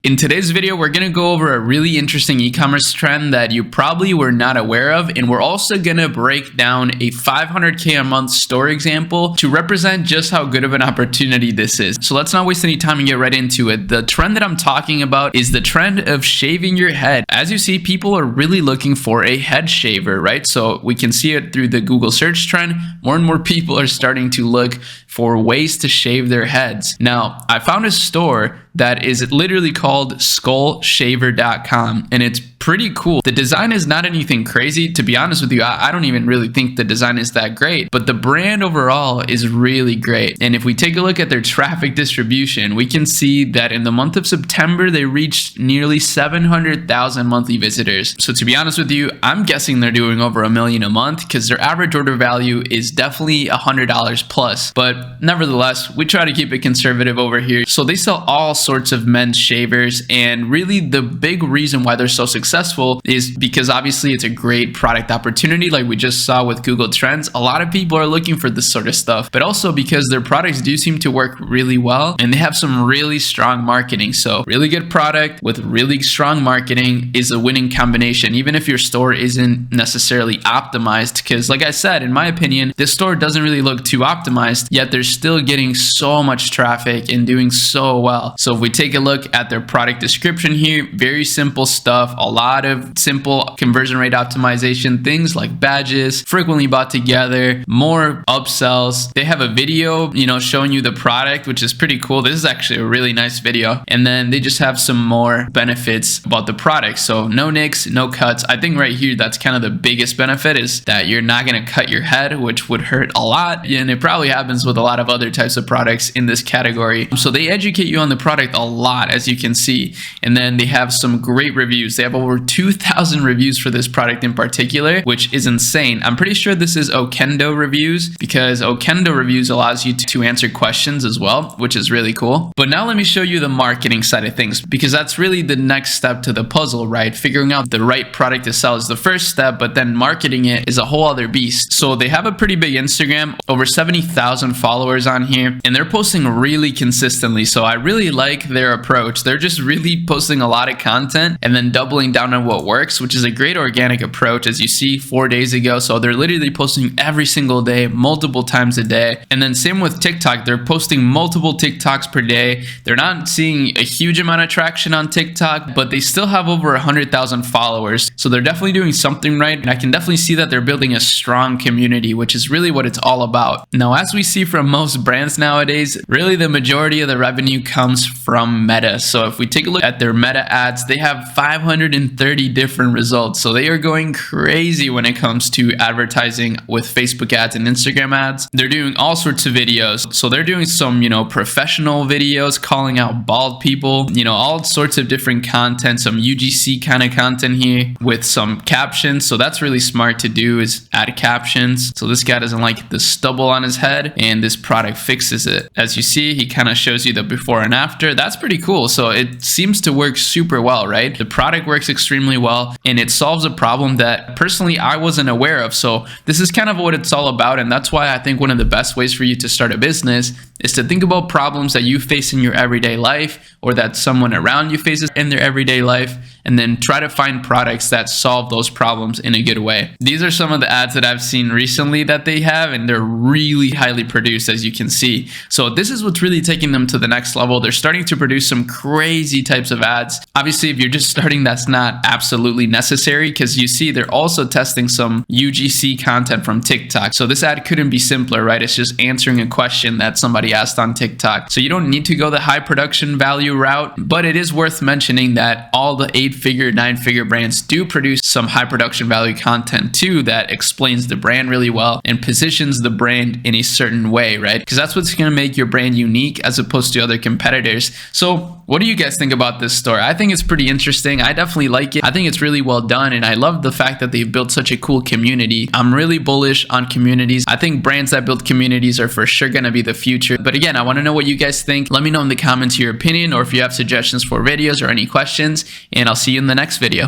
In today's video, we're going to go over a really interesting e-commerce trend that you probably were not aware of, and we're also going to break down a 500K a month store example to represent just how good of an opportunity this is. So let's not waste any time and get right into it. The trend that I'm talking about is the trend of shaving your head. As you see, people are really looking for a head shaver, right? So we can see it through the Google search trend. More and more people are starting to look for ways to shave their heads. Now, I found a store that is literally called skullshaver.com, and it's pretty cool. The design is not anything crazy. To be honest with you, I don't even really think the design is that great, but the brand overall is really great. And if we take a look at their traffic distribution, we can see that in the month of September, they reached nearly 700,000 monthly visitors. So to be honest with you, I'm guessing they're doing over $1 million a month because their average order value is definitely $100 plus. But nevertheless, we try to keep it conservative over here. So they sell all sorts of men's shavers, and really the big reason why they're so successful is because obviously it's a great product opportunity like we just saw with Google Trends. A lot of people are looking for this sort of stuff, but also because their products do seem to work really well and they have some really strong marketing. So really good product with really strong marketing is a winning combination, even if your store isn't necessarily optimized, because like I said, in my opinion, this store doesn't really look too optimized, yet they're still getting so much traffic and doing so well. So if we take a look at their product description here, very simple stuff, a lot of simple conversion rate optimization, things like badges, frequently bought together, more upsells. They have a video, showing you the product, which is pretty cool. This is actually a really nice video. And then they just have some more benefits about the product. So no nicks, no cuts. I think right here, that's kind of the biggest benefit, is that you're not going to cut your head, which would hurt a lot. And it probably happens with a lot of other types of products in this category. So they educate you on the product a lot, as you can see. And then they have some great reviews. They have over 2,000 reviews for this product in particular, which is insane. I'm pretty sure this is Okendo reviews, because Okendo reviews allows you to answer questions as well, which is really cool. But now let me show you the marketing side of things, because that's really the next step to the puzzle, right? Figuring out the right product to sell is the first step, but then marketing it is a whole other beast. So they have a pretty big Instagram, over 70,000 followers on here, and they're posting really consistently. So I really like their approach. They're just really posting a lot of content and then doubling down on what works, which is a great organic approach, as you see 4 days ago. So they're literally posting every single day, multiple times a day. And then same with TikTok, they're posting multiple TikToks per day. They're not seeing a huge amount of traction on TikTok, but they still have over 100,000 followers. So they're definitely doing something right. And I can definitely see that they're building a strong community, which is really what it's all about. Now, as we see from most brands nowadays, really the majority of the revenue comes from Meta. So if we take a look at their Meta ads, they have 530 different results. So they are going crazy when it comes to advertising with Facebook ads and Instagram ads. They're doing all sorts of videos. So they're doing some, professional videos calling out bald people, all sorts of different content, some UGC kind of content here with some captions. So that's really smart to do, is add captions. So this guy doesn't like the stubble on his head, and this product fixes it. As you see, he kind of shows you the before and after. That's pretty cool. So it seems to work super well, right? The product works extremely well, and it solves a problem that personally I wasn't aware of. So this is kind of what it's all about, and that's why I think one of the best ways for you to start a business is to think about problems that you face in your everyday life, or that someone around you faces in their everyday life, and then try to find products that solve those problems in a good way. These are some of the ads that I've seen recently that they have, and they're really highly produced, as you can see. So this is what's really taking them to the next level. They're starting to produce some crazy types of ads. Obviously, if you're just starting, that's not absolutely necessary, because you see they're also testing some UGC content from TikTok. So this ad couldn't be simpler, right? It's just answering a question that somebody asked on TikTok. So you don't need to go the high production value route, but it is worth mentioning that all the 8-figure, 9-figure brands do produce some high production value content too that explains the brand really well and positions the brand in a certain way, right? Because that's what's going to make your brand unique as opposed to other competitors. So what do you guys think about this store? I think it's pretty interesting. I definitely like it. I think it's really well done, and I love the fact that they've built such a cool community. I'm really bullish on communities. I think brands that build communities are for sure going to be the future. But again, I want to know what you guys think. Let me know in the comments your opinion, or if you have suggestions for videos or any questions, and I'll see you in the next video.